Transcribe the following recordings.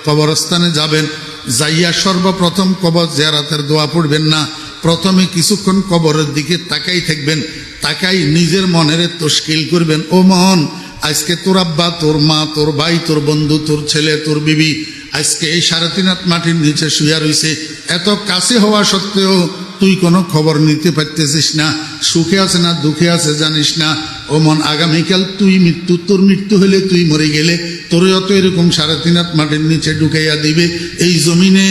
কবরস্থানে যাবেন, যাইয়া সর্বপ্রথম কবর জিয়ারতের দোয়া পড়বেন না, প্রথমে কিছুক্ষণ কবরের দিকে তাকাই থাকবেন, তাকাই নিজের মনের তশকিল করবেন, ও মন, আজকে তোর আব্বা, তোর মা, তোর ভাই, তোর বন্ধু, তোর ছেলে, তোর বিবি আজকে এই 3.5 হাত মাটির নিচে শুয়া রয়েছে। এত কাছে হওয়া সত্ত্বেও তুই কোনো খবর নিতে পারতেছিস না, সুখে আছে না দুঃখে আছে জানিস না। ও মন, আগামীকাল তুই তোর মৃত্যু হলে, তুই মরে গেলে তোরও তো এরকম 3.5 হাত মাটির নিচে ঢুকাইয়া দিবে। এই জমিনে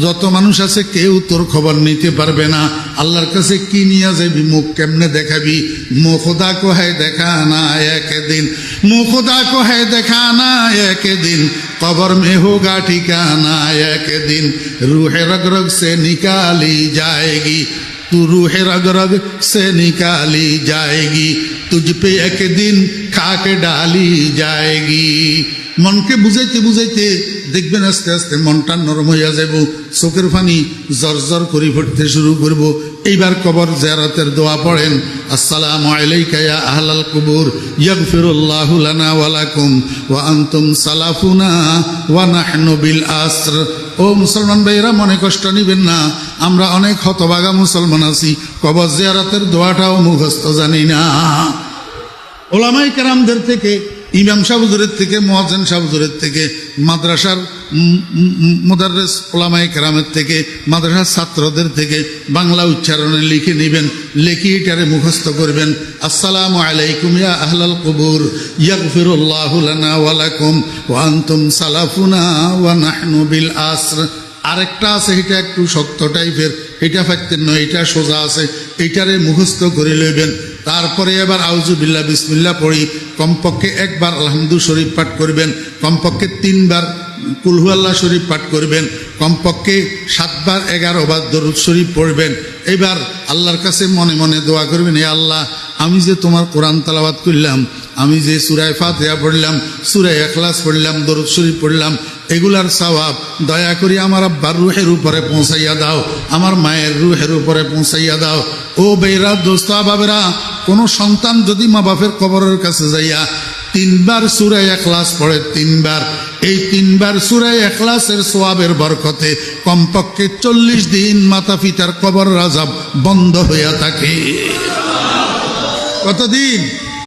যত মানুষ আছে কেউ তোর খবর নিতে পারবে না। আল্লাহর কাছে কি নিয়ে যাবি, মুখ কেমনে দেখাবি? মুখ খোদা কো হ্যায় দেখানা একদিন, মুখ খোদা কো হ্যায় দেখানা একদিন, কবর में होगा ठिकाना एक दिन, रूह रग रग से निकाली जाएगी, तू रूह रग रग से निकाली जाएगी, तुझ पे एक दिन खाक डाली जाएगी। মনকে বুঝাইতে বুঝাইতে দেখবেন আস্তে আস্তে মনটা নরম হইয়া যাব, চোখের পানি জর্জর করে পড়তে শুরু করব। এইবার কবর জিয়ারতের দোয়া পড়েন, আসসালামু আলাইকা ইয়া আহলাল কুবুর, ইয়াগফিরুল্লাহু লানা ওয়া লাকুম ওয়া আনতুম সালাফুনা ওয়া নাহনু বিল আসর। ও মুসলমান ভাইরা, মনে কষ্ট নিবেন না, আমরা অনেক হতভাগা মুসলমান আছি, কবর জিয়ারতের দোয়াটাও মুখস্থ জানি না। ওলামায়ে কেরামদের থেকে, ইমাম সাহেব হুজুরের থেকে, মুয়াজ্জিন সাহেব হুজুরের থেকে, মাদ্রাসার মুদাররিস ওলামায়ে কেরামের থেকে, মাদ্রাসার ছাত্রদের থেকে বাংলা উচ্চারণে লিখে নেবেন, লিখে এটারে মুখস্থ করবেন। আসসালামু আলাইকুম ইয়া আহলাল কুবুর, ইয়াগফিরুল্লাহু লানা ওয়া লাকুম ওয়া আনতুম সালাফুনা ওয়া নাহনু বিল আসর। আরেকটা আছে, এটা একটু শক্ত টাইপের, এটা পাইতেন নয়, এটা সোজা আছে, এইটারে মুখস্থ করে লইবেন। তারপরে এবার আউযুবিল্লাহ বিসমিল্লাহ পড়ি, কমপক্ষে একবার আলহামদু শরীফ পাঠ করবেন, কমপক্ষে 3 বার কুল হুয়াল্লাহ শরীফ পাঠ করবেন, কমপক্ষে 7 বার 11 বার দরুদ শরীফ পড়বেন। এবার আল্লাহর কাছে মনে মনে দোয়া করবেন, হে আল্লাহ, আমি যে তোমার কোরআন তেলাওয়াত করলাম, আমি যে সূরা ফাতিহা পড়লাম, সূরা ইখলাস পড়লাম, দরুদ শরীফ পড়লাম, এগুলার সওয়াব দয়া করে আমার আব্বার রুহের উপরে পৌঁছাইয়া দাও, আমার মায়ের রুহের উপরে পৌঁছাইয়া দাও। ও বেরা, দোস্ত বাবেরা, কোনো সন্তান যদি মা বাপের কবরের কাছে যাইয়া 3 বার সূরা ইখলাস পড়ে, 3 বার, এই 3 বার সূরা ইখলাসের সওয়াবের বরকতে কমপক্ষে 40 দিন মাতা পিতার কবরের আযাব বন্ধ হইয়া থাকে। কতদিন?